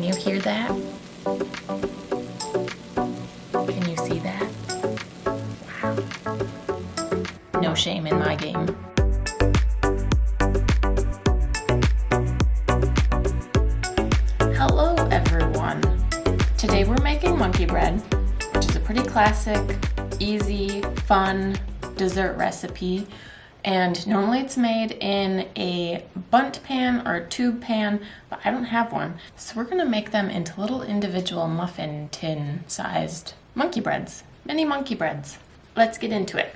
you hear that? Can you see that? Wow. No shame in my game. Hello everyone. Today we're making monkey bread, which is a pretty classic, easy, fun dessert recipe. And normally it's made in a bundt pan or a tube pan, but I don't have one. So we're gonna make them into little individual muffin tin sized monkey breads, mini monkey breads. Let's get into it.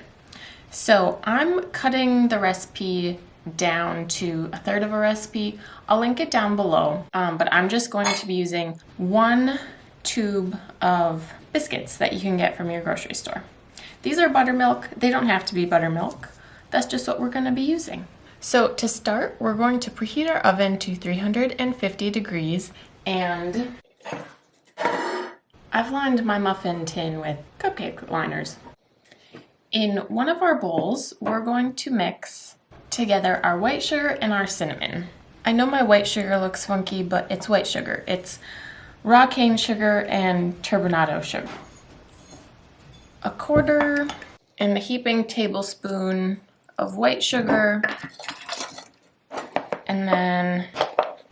So I'm cutting the recipe down to a third of a recipe. I'll link it down below, but I'm just going to be using 1 tube of biscuits that you can get from your grocery store. These are buttermilk. They don't have to be buttermilk. That's just what we're going to be using. So to start, we're going to preheat our oven to 350 degrees, and I've lined my muffin tin with cupcake liners. In one of our bowls, we're going to mix together our white sugar and our cinnamon. I know my white sugar looks funky, but it's white sugar. It's raw cane sugar and turbinado sugar. 1/4 and a heaping tablespoon of white sugar, and then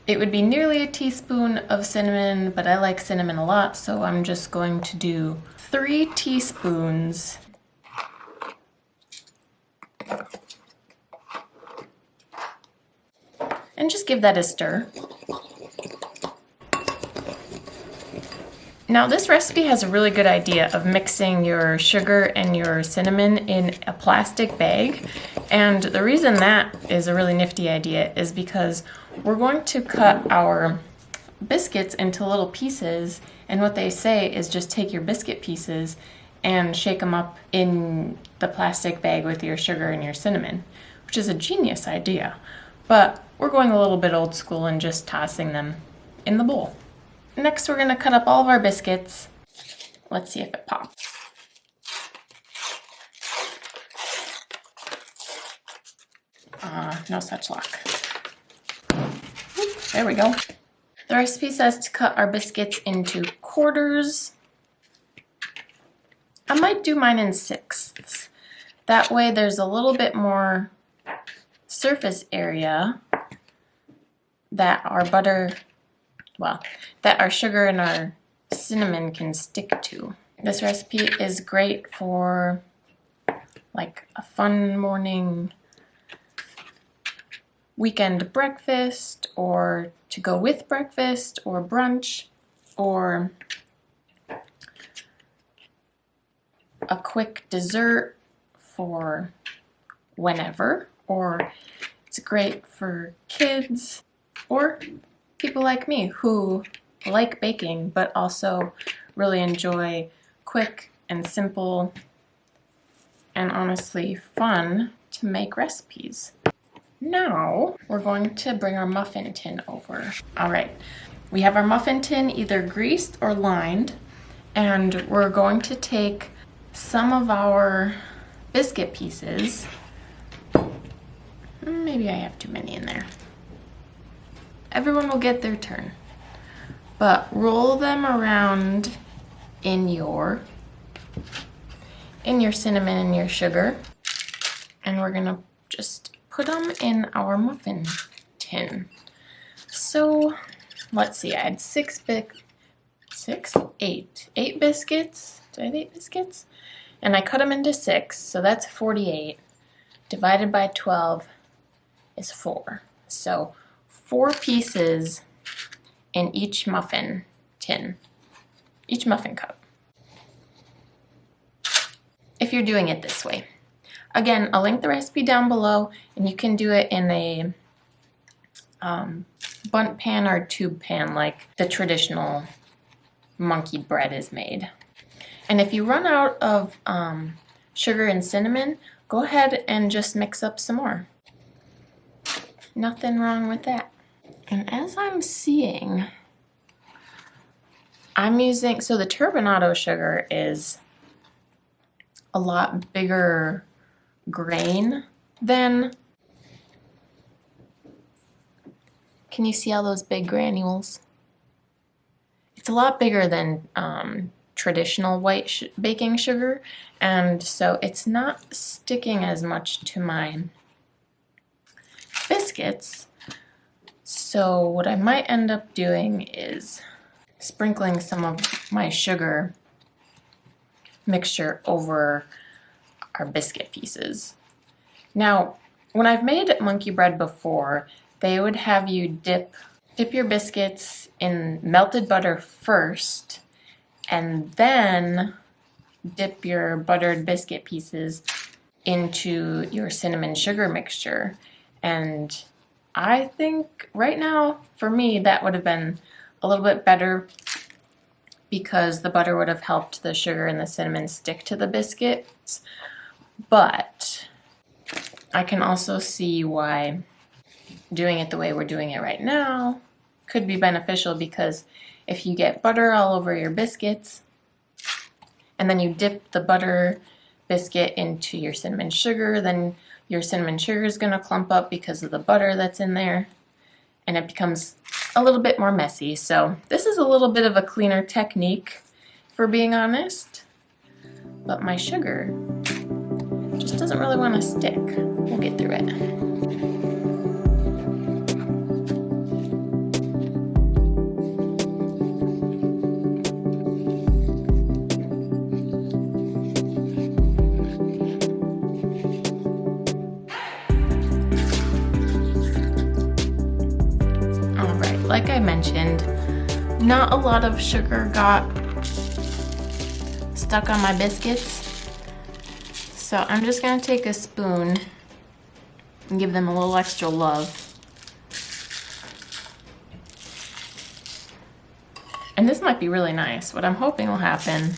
it would be nearly a teaspoon of cinnamon, but I like cinnamon a lot, so I'm just going to do 3 teaspoons and just give that a stir. Now this recipe has a really good idea of mixing your sugar and your cinnamon in a plastic bag, and the reason that is a really nifty idea is because we're going to cut our biscuits into little pieces, and what they say is just take your biscuit pieces and shake them up in the plastic bag with your sugar and your cinnamon, which is a genius idea, but we're going a little bit old school and just tossing them in the bowl. Next, we're going to cut up all of our biscuits. Let's see if it pops. No such luck. There we go. The recipe says to cut our biscuits into quarters. I might do mine in 1/6. That way there's a little bit more surface area that our that our sugar and our cinnamon can stick to. This recipe is great for like a fun morning weekend breakfast, or to go with breakfast, or brunch, or a quick dessert for whenever, or it's great for kids or people like me who like baking but also really enjoy quick and simple and honestly fun to make recipes. Now we're going to bring our muffin tin over. All right, we have our muffin tin either greased or lined, and we're going to take some of our biscuit pieces. Maybe I have too many in there. Everyone will get their turn, but roll them around in your cinnamon and your sugar, and we're gonna just put them in our muffin tin. So let's see, I had 8 biscuits. Did I have 8 biscuits? And I cut them into 6, so that's 48. Divided by 12 is 4. So 4 pieces in each muffin tin, each muffin cup, if you're doing it this way. Again, I'll link the recipe down below, and you can do it in a bundt pan or tube pan like the traditional monkey bread is made. And if you run out of sugar and cinnamon, go ahead and just mix up some more. Nothing wrong with that. And as I'm seeing, I'm using, so the turbinado sugar is a lot bigger grain than, can you see all those big granules? It's a lot bigger than traditional white baking sugar, and so it's not sticking as much to my biscuits. So what I might end up doing is sprinkling some of my sugar mixture over our biscuit pieces. Now, when I've made monkey bread before, they would have you dip your biscuits in melted butter first, and then dip your buttered biscuit pieces into your cinnamon sugar mixture. And I think right now, for me, that would have been a little bit better because the butter would have helped the sugar and the cinnamon stick to the biscuits. But I can also see why doing it the way we're doing it right now could be beneficial, because if you get butter all over your biscuits and then you dip the butter biscuit into your cinnamon sugar, then your cinnamon sugar is going to clump up because of the butter that's in there, and it becomes a little bit more messy. So this is a little bit of a cleaner technique, for being honest, but my sugar just doesn't really want to stick. We'll get through it. Like I mentioned, not a lot of sugar got stuck on my biscuits, so I'm just going to take a spoon and give them a little extra love. And this might be really nice. What I'm hoping will happen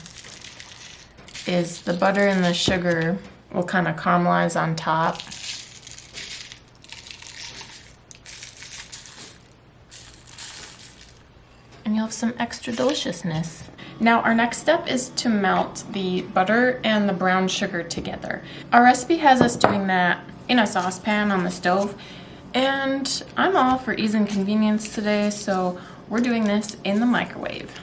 is the butter and the sugar will kind of caramelize on top. And you'll have some extra deliciousness. Now our next step is to melt the butter and the brown sugar together. Our recipe has us doing that in a saucepan on the stove, and I'm all for ease and convenience today, so we're doing this in the microwave.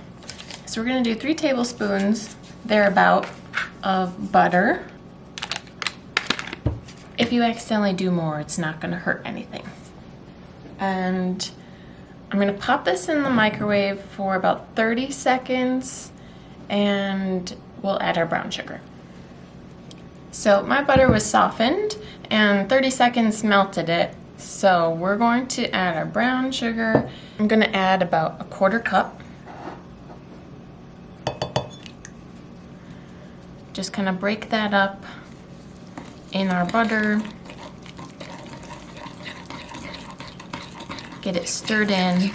So we're gonna do 3 tablespoons thereabout of butter. If you accidentally do more, it's not gonna hurt anything. And I'm gonna pop this in the microwave for about 30 seconds, and we'll add our brown sugar. So my butter was softened and 30 seconds melted it. So we're going to add our brown sugar. I'm gonna add about 1/4 cup. Just kind of break that up in our butter. Get it stirred in.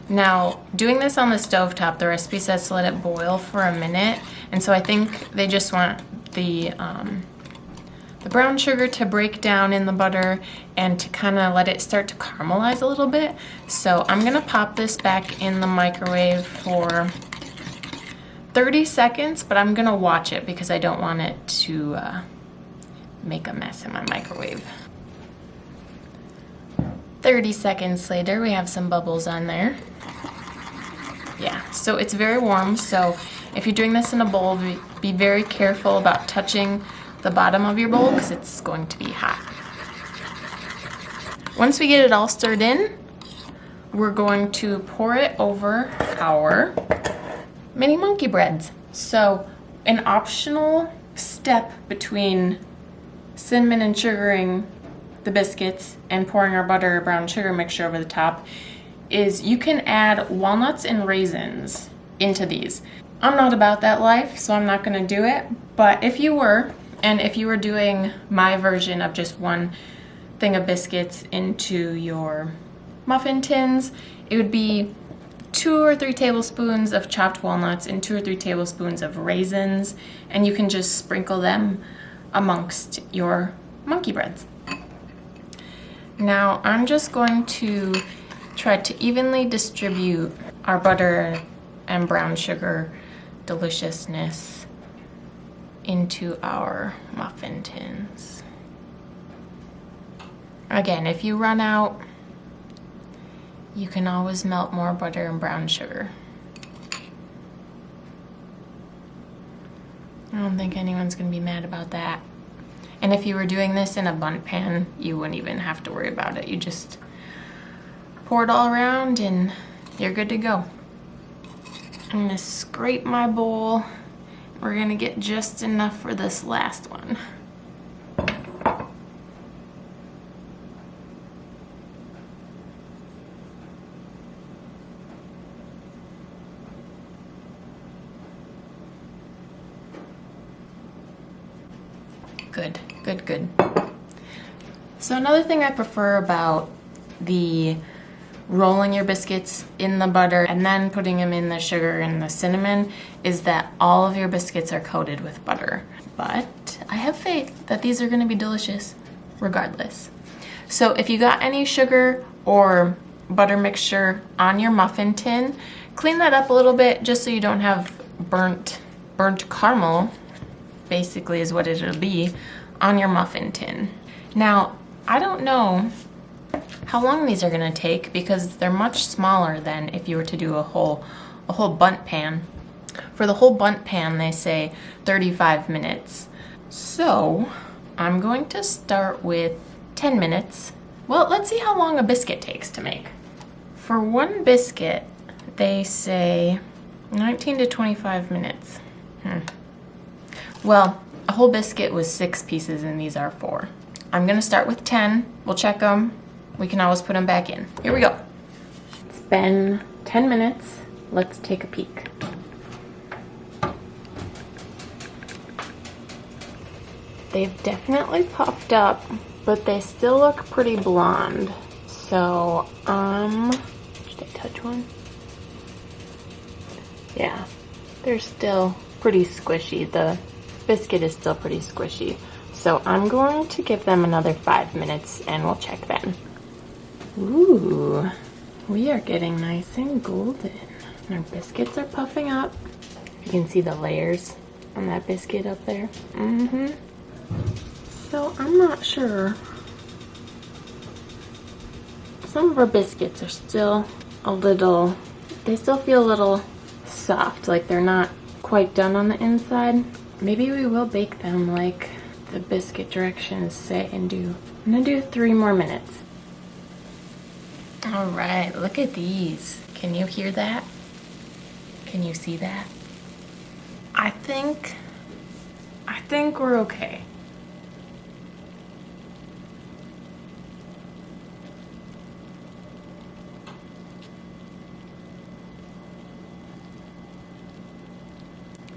Now, doing this on the stovetop, the recipe says to let it boil for a minute, and so I think they just want the brown sugar to break down in the butter and to kind of let it start to caramelize a little bit. So I'm gonna pop this back in the microwave for 30 seconds, but I'm gonna watch it because I don't want it to make a mess in my microwave. 30 seconds later, we have some bubbles on there. Yeah, so it's very warm, so if you're doing this in a bowl, be very careful about touching the bottom of your bowl because it's going to be hot. Once we get it all stirred in, we're going to pour it over our mini monkey breads. So an optional step between cinnamon and sugaring the biscuits and pouring our butter or brown sugar mixture over the top is you can add walnuts and raisins into these. I'm not about that life, so I'm not gonna do it, but if you were, and if you were doing my version of just 1 thing of biscuits into your muffin tins, it would be 2 or 3 tablespoons of chopped walnuts and 2 or 3 tablespoons of raisins, and you can just sprinkle them amongst your monkey breads. Now I'm just going to try to evenly distribute our butter and brown sugar deliciousness into our muffin tins. Again, if you run out, you can always melt more butter and brown sugar. I don't think anyone's gonna be mad about that. And if you were doing this in a bundt pan, you wouldn't even have to worry about it. You just pour it all around and you're good to go. I'm gonna scrape my bowl. We're gonna get just enough for this last one. Good, good, good. So another thing I prefer about the rolling your biscuits in the butter and then putting them in the sugar and the cinnamon is that all of your biscuits are coated with butter. But I have faith that these are gonna be delicious regardless. So if you got any sugar or butter mixture on your muffin tin, clean that up a little bit just so you don't have burnt caramel, basically is what it'll be, on your muffin tin. Now, I don't know how long these are gonna take because they're much smaller than if you were to do a whole bundt pan. For the whole bundt pan, they say 35 minutes. So, I'm going to start with 10 minutes. Well, let's see how long a biscuit takes to make. For one biscuit, they say 19 to 25 minutes. Well, a whole biscuit was 6 pieces and these are 4. I'm gonna start with 10. We'll check them. We can always put them back in. Here we go. It's been 10 minutes. Let's take a peek. They've definitely puffed up, but they still look pretty blonde. So, should I touch one? Yeah, they're still pretty squishy. The biscuit is still pretty squishy. So I'm going to give them another 5 minutes and we'll check then. Ooh, we are getting nice and golden. Our biscuits are puffing up. You can see the layers on that biscuit up there. So I'm not sure. Some of our biscuits are still they still feel a little soft, like they're not quite done on the inside. Maybe we will bake them like the biscuit directions say and do. I'm gonna do 3 more minutes. All right, look at these. Can you hear that? Can you see that? I think we're okay.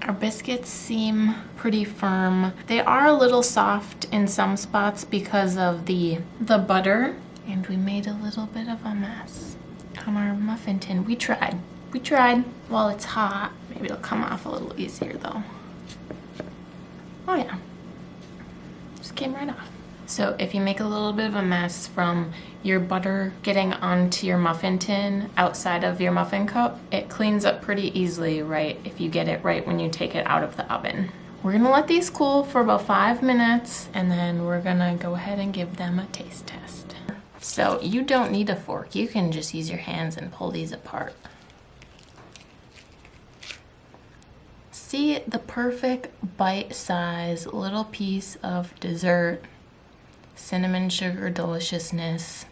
Our biscuits seem pretty firm. They are a little soft in some spots because of the butter. And we made a little bit of a mess on our muffin tin. We tried. While it's hot, maybe it'll come off a little easier though. Oh yeah, just came right off. So if you make a little bit of a mess from your butter getting onto your muffin tin outside of your muffin cup, it cleans up pretty easily, right, if you get it right when you take it out of the oven. We're gonna let these cool for about 5 minutes and then we're gonna go ahead and give them a taste test. So you don't need a fork, you can just use your hands and pull these apart. See the perfect bite-sized little piece of dessert, cinnamon sugar deliciousness.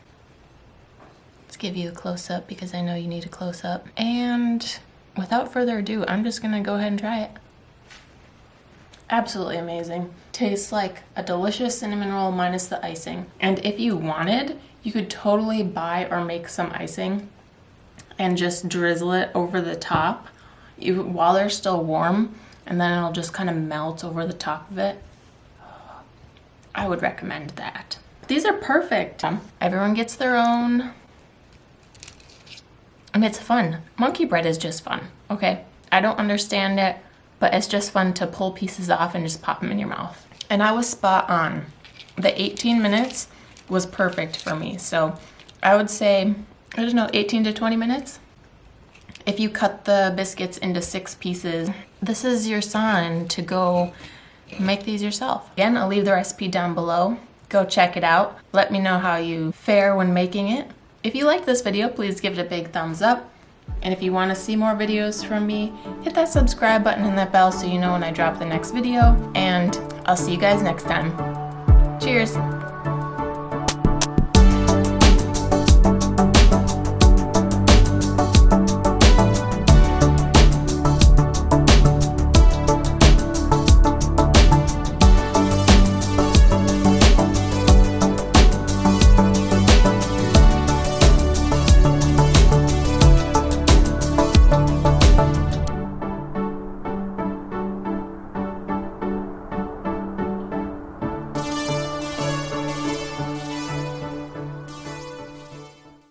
Let's give you a close-up because I know you need a close-up. And without further ado, I'm just gonna go ahead and try it. Absolutely amazing. Tastes like a delicious cinnamon roll minus the icing. And if you wanted, you could totally buy or make some icing and just drizzle it over the top while they're still warm, and then it'll just kind of melt over the top of it. I would recommend that. These are perfect. Everyone gets their own. And it's fun. Monkey bread is just fun, okay? I don't understand it, but it's just fun to pull pieces off and just pop them in your mouth. And I was spot on. The 18 minutes was perfect for me. So I would say, I don't know, 18 to 20 minutes. If you cut the biscuits into 6 pieces, this is your sign to go make these yourself. Again, I'll leave the recipe down below. Go check it out. Let me know how you fare when making it. If you like this video, please give it a big thumbs up. And if you want to see more videos from me, hit that subscribe button and that bell so you know when I drop the next video. And I'll see you guys next time. Cheers!